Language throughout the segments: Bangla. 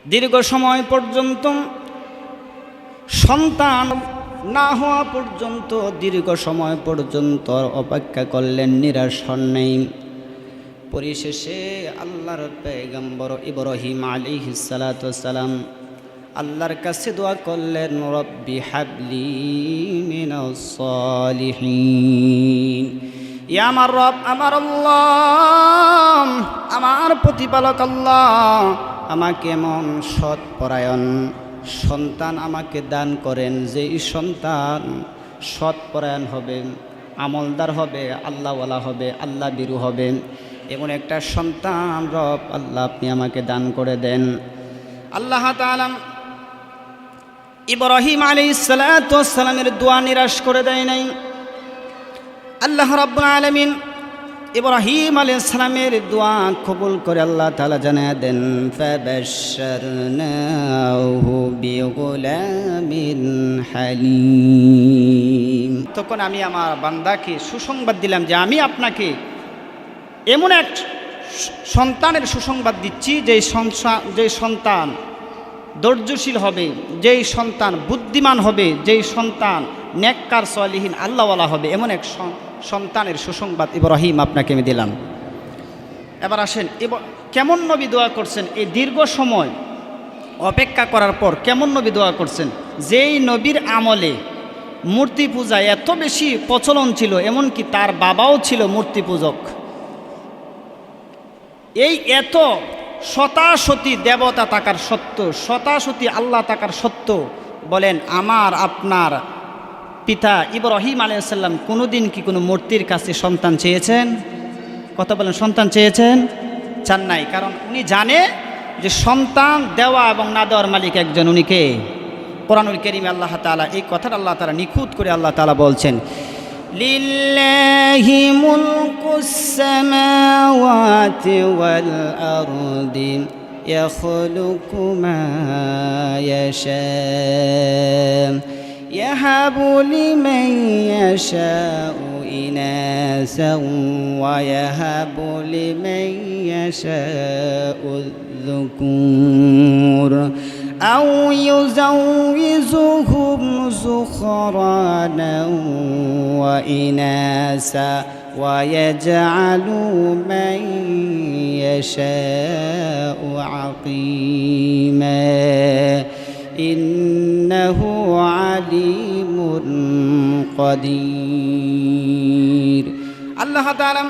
দীর্ঘ সময় পর্যন্ত সন্তান না হওয়া পর্যন্ত দীর্ঘ সময় পর্যন্ত অপেক্ষা করলেন, নিরাশ হন নাই। পরিশেষে আল্লাহর পয়গম্বর ইব্রাহিম আলাইহিস সালাতু ওয়াস সালাম আল্লাহর কাছে দোয়া করলেন, রব্বি হাবলি মিনাস সালিহিন। ইয়া আমার রব, আমার আল্লাহ, আমার প্রতিপালক আল্লাহ, আমাকে এমন সৎপরায়ণ সন্তান আমাকে দান করেন, যে সন্তান সৎপরায়ণ হবে, আমলদার হবে, আল্লাহওয়ালা হবে, আল্লাহ বিরু হবে, এমন একটা সন্তান রব আল্লাহ আপনি আমাকে দান করে দেন। আল্লাহ তাআলা ইব্রাহিম আলাইহিস সালাতু ওয়াস সালামের দোয়া নিরাশ করে দেয় নাই। আল্লাহ রাব্বুল আলামিন ইব্রাহিম আলাইহিস সালামের দোয়া কবুল করে আল্লাহ তাআলা জানায় দেন, ফাবাশশারনাহু বিগুলামিন হালিম। তখন আমি আমার বান্দাকে সুসংবাদ দিলাম যে আমি আপনাকে এমন এক সন্তানের সুসংবাদ দিচ্ছি, যেই সন্তান ধৈর্যশীল হবে, যেই সন্তান বুদ্ধিমান হবে, যেই সন্তান নেককার সালিহিন আল্লাহওয়ালা হবে, এমন এক সন্তানের সুসংবাদ ইব্রাহিম আপনাকে আমি দিলাম। এবার আসেন, কেমন নবী দোয়া করছেন? এই দীর্ঘ সময় অপেক্ষা করার পর কেমন নবী দোয়া করছেন? যেই নবীর আমলে মূর্তি পূজা এত বেশি প্রচলন ছিল, এমনকি তার বাবাও ছিল মূর্তি পূজক। এই এত শতাশতী দেবতা থাকার সত্ত্বেও, শতাশতী আল্লাহ থাকার সত্ত্বেও বলেন, আমার আপনার পিতা ইব্রাহিম আলাইহিস সালাম কোনোদিন কি কোনো মূর্তির কাছে সন্তান চেয়েছেন? কথা বলেন, সন্তান চেয়েছেন? চান নাই। কারণ উনি জানে যে সন্তান দেওয়া এবং না দেওয়ার মালিক একজন, উনি কে? কোরআনুল কারীমে আল্লাহ তাআলা এই কথাটা আল্লাহ তাআলা নিখুঁত করে আল্লাহ তাআলা বলছেন, লিল্লাহি মুলকুস সামাওয়াতি ওয়াল আরদি ইয়াখলুকু মা ইয়াশা ইয়াহাবু লিমান ইয়াশাউ ইনাসান ওয়া ইয়াহাবু লিমান ইয়াশাউ যুকুর আও ইউযাউযুহুম যুখরানান ওয়া ইনাসা ওয়া ইয়াজআলু মান ইয়াশাউ আকিমা ইন্নাহু আলিমুন কাদির। আল্লাহ তাআলা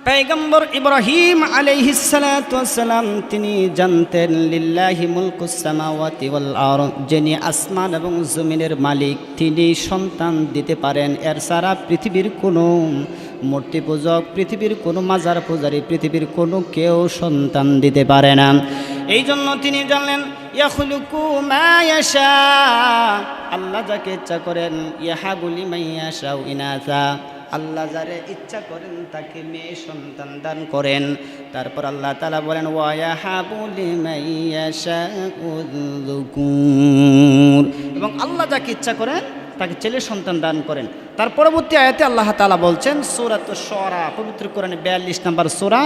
পয়গম্বর ইব্রাহিম আলাইহিস সালাতু ওয়াস সালাম তিনি জানতেন, লিল্লাহি মুলকুস সামাওয়াতি ওয়াল আরদ, যিনি আসমান এবং জমিনের মালিক, তিনি সন্তান দিতে পারেন। এর ছাড়া পৃথিবীর কোনো মূর্তি পূজক, পৃথিবীর কোনো মাজার পূজারী, পৃথিবীর কোনো কেউ সন্তান দিতে পারে না। এই জন্য তিনি জানলেন, ইয়াখলুকু মা ইয়াশা, আল্লাহ যাকে ইচ্ছা করেন, ইয়াহাবু লিমান ইয়াশাউ ইনাসা, আল্লাহ যারে ইচ্ছা করেন তাকে মেয়ে সন্তান দান করেন। তারপর আল্লাহ তাআলা বলেন, ওয়া ইয়াহাবু লিমান ইয়াশাউ যুকুর, এবং আল্লাহ যাকে ইচ্ছা করেন তাকে ছেলে সন্তান দান করেন। তার পরবর্তী আয়াতে আল্লাহ তাআলা বলছেন, সূরাতুশ শুআরা, পবিত্র কোরআনে 42 নম্বর সূরা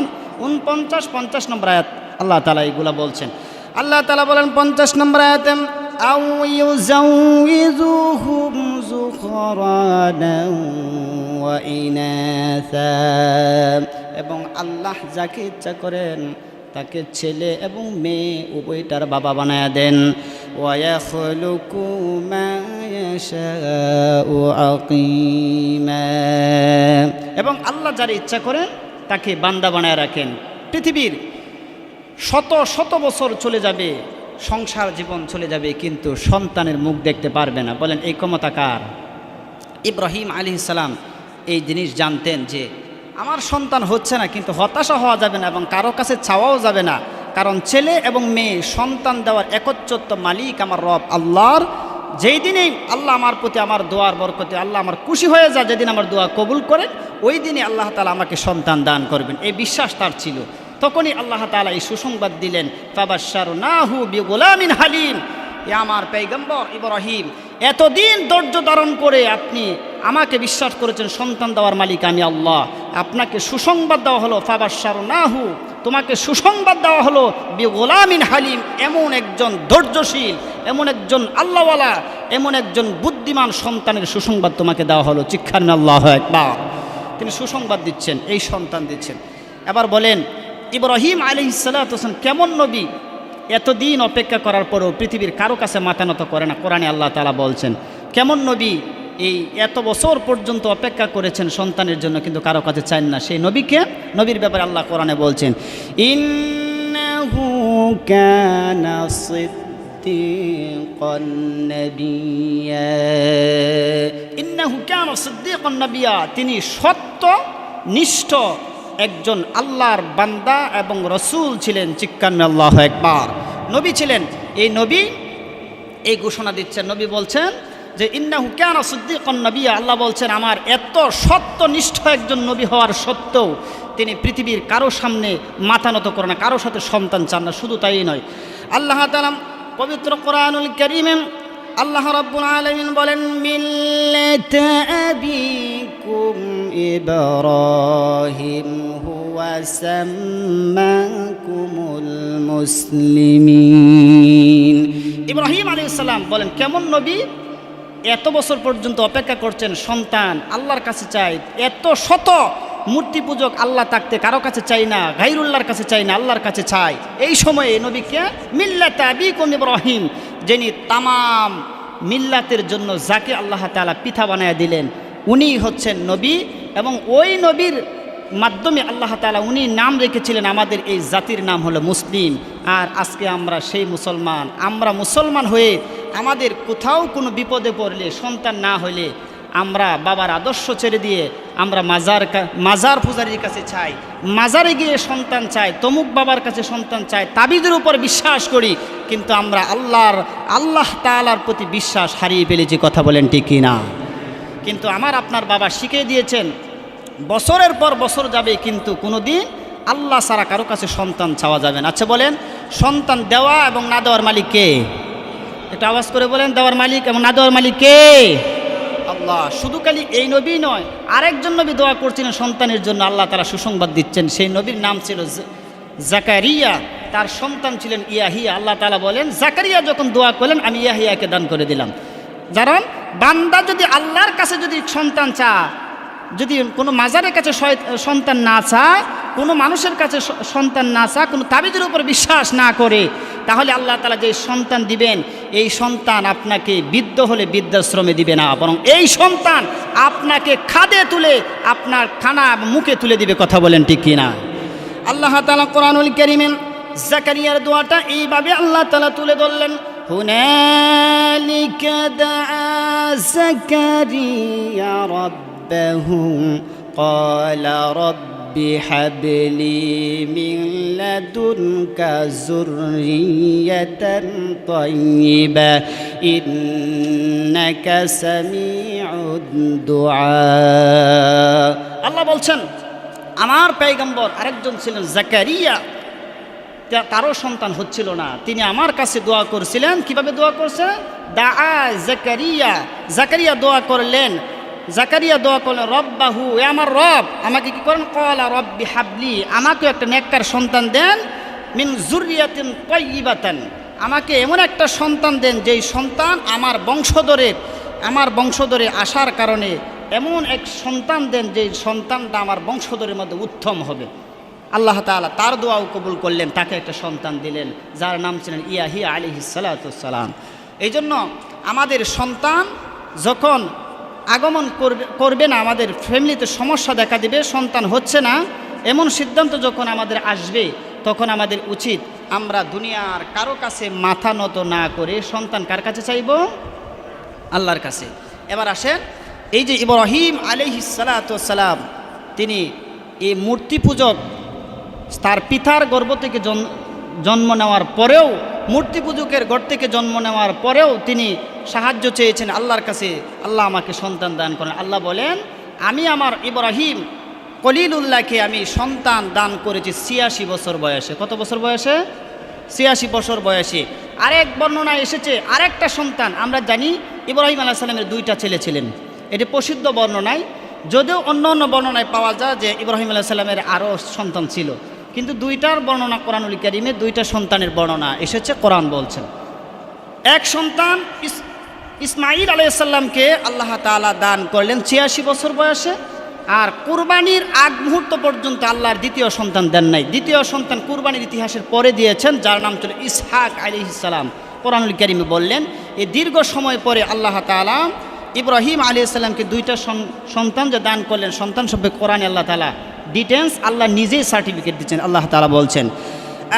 49-50 নম্বর আয়াত আল্লাহ তাআলা এগুলা বলছেন। আল্লাহ তাআলা বলেন 50 নম্বর আয়াতে, আও ইউযাউযুহুম যুখরানান ওয়া ইনাসা, এবং আল্লাহ যাকে ইচ্ছা করেন তাকে ছেলে এবং মেয়ে উভয়টার বাবা বানায়া দেন। ওয়া ইয়াখলুকু মা ইয়াশাউ আকিমা, এবং আল্লাহ যার ইচ্ছা করেন তাকে বান্দা বানায় রাখেন। পৃথিবীর শত শত বছর চলে যাবে, সংসার জীবন চলে যাবে, কিন্তু সন্তানের মুখ দেখতে পারবে না। বলেন, এই ক্ষমতা কার? ইব্রাহিম আলাইহিস সালাম এই জিনিস জানতেন যে আমার সন্তান হচ্ছে না, কিন্তু হতাশা হওয়া যাবে না এবং কারো কাছে চাওয়াও যাবে না। কারণ ছেলে এবং মেয়ে সন্তান দেওয়ার একচ্ছত্ব মালিক আমার রব আল্লাহর। যেই দিনেই আল্লাহ আমার প্রতি আমার দোয়ার বরকতে আল্লাহ আমার খুশি হয়ে যায়, যেদিন আমার দোয়া কবুল করেন, ওই দিনে আল্লাহ তাআলা আমাকে সন্তান দান করবেন, এই বিশ্বাস তার ছিল। তখনই আল্লাহ তাআলা এই সুসংবাদ দিলেন, ফাবাশশারনাহু বিগুলামিন হালিম। আমার পয়গম্বর ইব্রাহিম, এতদিন ধৈর্য ধারণ করে আপনি আমাকে বিশ্বাস করেছেন, সন্তান দেওয়ার মালিক আমি আল্লাহ, আপনাকে সুসংবাদ দেওয়া হলো, ফাবাশশারনাহু তোমাকে সুসংবাদ দেওয়া হলো বি গোলামিন হালিম, এমন একজন ধৈর্যশীল, এমন একজন আল্লাহওয়ালা, এমন একজন বুদ্ধিমান সন্তানের সুসংবাদ তোমাকে দেওয়া হলো। চিৎকার দিন আল্লাহু আকবার। তিনি সুসংবাদ দিচ্ছেন, এই সন্তান দিচ্ছেন। এবার বলেন ইব্রাহিম আলাইহিস সালাতু ওয়াস সালাম কেমন নবী, এতদিন অপেক্ষা করার পরেও পৃথিবীর কারো কাছে মাথা নত করে না। কোরআনে আল্লাহ তাআলা বলছেন কেমন নবী, এই এত বছর পর্যন্ত অপেক্ষা করেছেন সন্তানের জন্য, কিন্তু কারো কাছে চান না। সেই নবীকে, নবীর ব্যাপারে আল্লাহ কোরআনে বলছেন ইন্নাহু কানা সিদ্দীকান নাবিয়্যা, ইন্নাহু কানা সিদ্দীকান নাবিয়্যা, তিনি সত্যনিষ্ঠ একজন আল্লাহর বান্দা এবং রসুল ছিলেন। চিৎকার দিন আল্লাহু আকবার। নবী ছিলেন। এই নবী এই ঘোষণা দিচ্ছেন, নবী বলছেন যে ইন্নাহু কানা সিদ্দীকান নাবিয়্যা, আল্লাহ বলছেন আমার এত সত্যনিষ্ঠ একজন নবী হওয়ার সত্ত্বেও তিনি পৃথিবীর কারো সামনে মাথা নত করে না, কারো সাথে সন্তান চান না। শুধু তাই নয়, আল্লাহ তাআলা পবিত্র কোরআনুল কারীমে আল্লাহ রাব্বুল আলামিন বলেন মিল্লাতা আবিকুম ইব্রাহিম হুয়া সাম্মাকুমুল মুসলিমিন। ইব্রাহিম আলাইহিস সালাম বলেন কেমন নবী, এত বছর পর্যন্ত অপেক্ষা করছেন সন্তান, আল্লাহর কাছে চাই, এত শত মূর্তি পূজক আল্লাহ থাকতে কারো কাছে চাই না, গায়রুল্লাহর কাছে চাই না, আল্লাহর কাছে চাই। এই সময়ে নবীকে মিল্লাতে আবিকুম ইব্রাহিম, যিনি তামাম মিল্লাতের জন্য যাকে আল্লাহ তাআলা পিতা বানায়া দিলেন, উনি হচ্ছেন নবী। এবং ওই নবীর মাধ্যমে আল্লাহ তাআলা উনি নাম রেখেছিলেন, আমাদের এই জাতির নাম হলো মুসলিম। আর আজকে আমরা সেই মুসলমান। আমরা মুসলমান হয়ে আমাদের কোথাও কোনো বিপদে পড়লে, সন্তান না হইলে, আমরা বাবার আদর্শ ছেড়ে দিয়ে আমরা মাজার পূজারীর কাছে চাই, মাজারে গিয়ে সন্তান চাই, তমুক বাবার কাছে সন্তান চাই, তাবিজের উপর বিশ্বাস করি। কিন্তু আমরা আল্লাহ তাআলার প্রতি বিশ্বাস হারিয়ে ফেলেছি। কথা বলেন ঠিক কি না? কিন্তু আমার আপনার বাবা শিখিয়ে দিয়েছেন, বছরের পর বছর যাবে কিন্তু কোনো দিন আল্লাহ ছাড়া কারো কাছে সন্তান চাওয়া যাবে না। আচ্ছা বলেন, সন্তান দেওয়া এবং না দেওয়ার মালিক কে? একটা আওয়াজ করে বলেন, দেওয়ার মালিক এবং না দেওয়ার মালিক কে? আল্লাহ। শুধু খালি এই নবী নয়, আরেকজন নবী দোয়া করছিলেন সন্তানের জন্য, আল্লাহ তাআলা সুসংবাদ দিচ্ছেন। সেই নবীর নাম ছিল জাকারিয়া, তার সন্তান ছিলেন ইয়াহিয়া। আল্লাহ তাআলা বলেন জাকারিয়া যখন দোয়া করলেন আমি ইয়াহিয়াকে দান করে দিলাম। কারণ বান্দা যদি আল্লাহর কাছে যদি সন্তান চায়, যদি কোনো মাজারের কাছে সন্তান না চায়, কোনো মানুষের কাছে সন্তান না চায়, কোনো তাবিজের উপর বিশ্বাস না করে, তাহলে আল্লাহ তাআলা যে সন্তান দিবেন, এই সন্তান আপনাকে বৃদ্ধ হলে বৃদ্ধাশ্রমে দিবে না, বরং এই সন্তান আপনাকে খাদে তুলে আপনার খানা মুখে তুলে দিবে। কথা বলেন ঠিক কিনা? আল্লাহ তাআলা কোরআনুল কারীমে জাকারিয়ার দোয়াটা এইভাবে আল্লাহ তাআলা তুলে ধরলেন, হুনালিকা দাআ জাকারিয়া রাব্বাহু ক্বালা রাব্বি হাবলি মিন লাদুনকা যুররিয়াতান তাইয়্যিবা ইন্নাকা সামিউদ দুআ। আল্লাহ বলছেন আমার পয়গম্বর আরেকজন ছিলেন জাকারিয়া, তারও সন্তান হচ্ছিল না, তিনি আমার কাছে দোয়া করছিলেন। কিভাবে দোয়া করছেন? দাআ জাকারিয়া, জাকারিয়া দোয়া করলেন, জাকারিয়া দোয়া করলেন রব্বাহু, এ আমার রব আমাকে কি করেন, ক্বালা রব্বি হাবলি, আমাকে একটা নেককার সন্তান দেন, মিন যুররিয়াতিন তাইয়্যিবাতান, আমাকে এমন একটা সন্তান দেন যেই সন্তান আমার বংশধরে আসার কারণে এমন এক সন্তান দেন যেই সন্তানটা আমার বংশধরের মধ্যে উত্তম হবে। আল্লাহ তাআলা তার দোয়াও কবুল করলেন, তাকে একটা সন্তান দিলেন যার নাম ছিলেন ইয়াহিয়া আলাইহিস সালাতু ওয়াস সালাম। এই জন্য আমাদের সন্তান যখন আগমন করবে না, আমাদের ফ্যামিলিতে সমস্যা দেখা দিবে, সন্তান হচ্ছে না, এমন সিদ্ধান্ত যখন আমাদের আসবে, তখন আমাদের উচিত আমরা দুনিয়ার কারো কাছে মাথা নত না করে সন্তান কার কাছে চাইব? আল্লাহর কাছে। এবার আসেন, এই যে ইব্রাহিম আলাইহিস সালাতু ওয়াস সালাম, তিনি এই মূর্তি পূজক, তার পিতার গর্ভ থেকে জন্ম নেওয়ার পরেও, মূর্তি পূজকের ঘর থেকে জন্ম নেওয়ার পরেও তিনি সাহায্য চেয়েছেন আল্লাহর কাছে, আল্লাহ আমাকে সন্তান দান করেন। আল্লাহ বলেন আমি আমার ইব্রাহিম খলিলুল্লাহকে আমি সন্তান দান করেছি 86 বছর বয়সে। কত বছর বয়সে? 86 বছর বয়সে। আরেক বর্ণনায় এসেছে আরেকটা সন্তান, আমরা জানি ইব্রাহিম আলাইহিস সালামের 2টা ছেলে ছিলেন, এটি প্রসিদ্ধ বর্ণনায়, যদিও অন্য অন্য বর্ণনায় পাওয়া যায় যে ইব্রাহিম আলাইহিস সালামের আরও সন্তান ছিল। কিন্তু দুইটার বর্ণনা কোরআনুল কারীমে, দুইটা সন্তানের বর্ণনা এসেছে, কোরআন বলছেন। এক সন্তান ইসমাঈল আলাইহিস সালামকে আল্লাহ তাআলা দান করলেন ৮৬ বছর বয়সে, আর কুরবানির আগ মুহূর্ত পর্যন্ত আল্লাহর দ্বিতীয় সন্তান দেন নাই। দ্বিতীয় সন্তান কুরবানির ইতিহাসের পরে দিয়েছেন, যার নাম ছিল ইসহাক আলাইহিস সালাম। কোরআনুল কারীমে বললেন এই দীর্ঘ সময় পরে আল্লাহ তাআলা ইব্রাহিম আলাইহিস সালামকে দুইটা সন্তান যে দান করলেন, সন্তান সম্পর্কে কোরআনে আল্লাহ তাআলা ডিটেলস আল্লাহ নিজেই সার্টিফিকেট দিচ্ছেন। আল্লাহ তাআলা বলছেন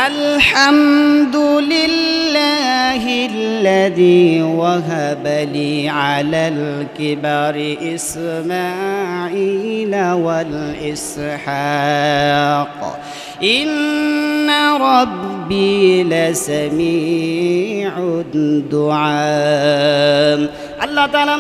আলহামদুলিল্লাহিল্লাযী ওয়াহাবা লি আলাল কিবারি ইসমাঈলা ওয়াল ইসহাক ইন্না রাব্বি লাসামিউদ দুআ। আল্লাহ তাআলা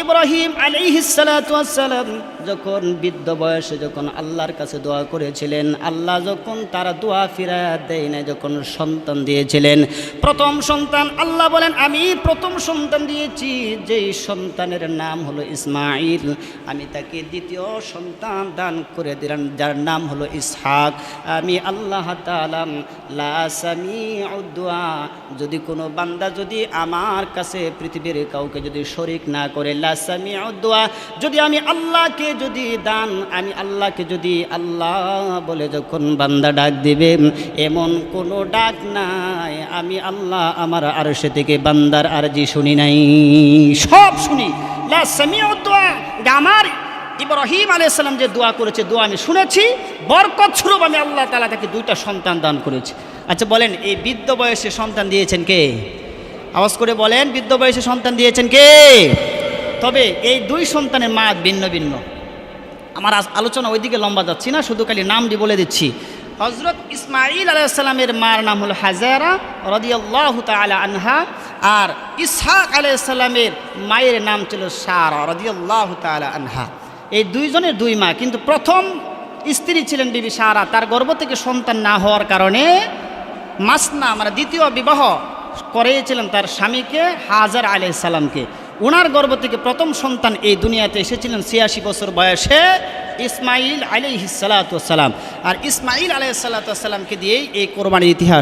ইব্রাহিম আলাইহিস সালাতু ওয়াস সালাম যখন বৃদ্ধ বয়সে যখন আল্লাহর কাছে দোয়া করেছিলেন, আল্লাহ যখন তারা দোয়া ফিরায় দেয় না, যখন সন্তান দিয়েছিলেন, প্রথম সন্তান আল্লাহ বলেন আমি প্রথম সন্তান দিয়েছি, যেই সন্তানের নাম হলো ইসমাঈল, আমি তাকে দ্বিতীয় সন্তান দান করে দিলাম যার নাম হলো ইসহাক। আমি আল্লাহ তাআলা লা সামিউদ দুআ, যদি কোনো বান্দা যদি আমার কাছে পৃথিবীর কাউকে যদি শরীক না করে, লা সামিউদ দুআ, যদি আমি আল্লাহকে যদি দান, আমি আল্লাহকে যদি আল্লাহ বলে যখন বান্দা ডাক দিবে, এমন কোনো ডাক নাই আমি আল্লাহ আমার আরশে থেকে বান্দার আরজি শুনি নাই, সব শুনি। লা সামিউদ দুআ, আমার ইব্রাহিম আলাইহিস সালাম যে দোয়া করেছে, দোয়া আমি শুনেছি, বরকত স্বরূপ আমি আল্লাহ তাআলা তাকে দুইটা সন্তান দান করেছি। আচ্ছা বলেন এই বৃদ্ধ বয়সে সন্তান দিয়েছেন কে? আওয়াজ করে বলেন, বৃদ্ধ বয়সে সন্তান দিয়েছেন কে? তবে এই দুই সন্তানের মা ভিন্ন ভিন্ন। আমার আলোচনা ওইদিকে লম্বা যাচ্ছি না, শুধু খালি নামটি বলে দিচ্ছি। হযরত ইসমাঈল আলাইহিস সালামের মার নাম হলো হাজারা রাদিয়াল্লাহু তাআলা আনহা, আর ইসহাক আলাইহিস সালামের মায়ের নাম ছিল সারা রাদিয়াল্লাহু তাআলা আনহা। এই দুইজনের দুই মা, কিন্তু প্রথম স্ত্রী ছিলেন বিবি সারা, তার গর্ভ থেকে সন্তান না হওয়ার কারণে মাসনা মানে দ্বিতীয় বিবাহ করেছিলেন তার স্বামীকে, হাজার আলাইহিস সালামকে। ওনার গর্ভ থেকে প্রথম সন্তান এই দুনিয়াতে এসেছিলেন ৮৬ বছর বয়সে ইসমাঈল আলাইহিস সালাতু ওয়াস সালাম। আর ইসমাঈল আলাইহিস সালাতু ওয়াস সালামকে দিয়েই এই কোরবানির ইতিহাস।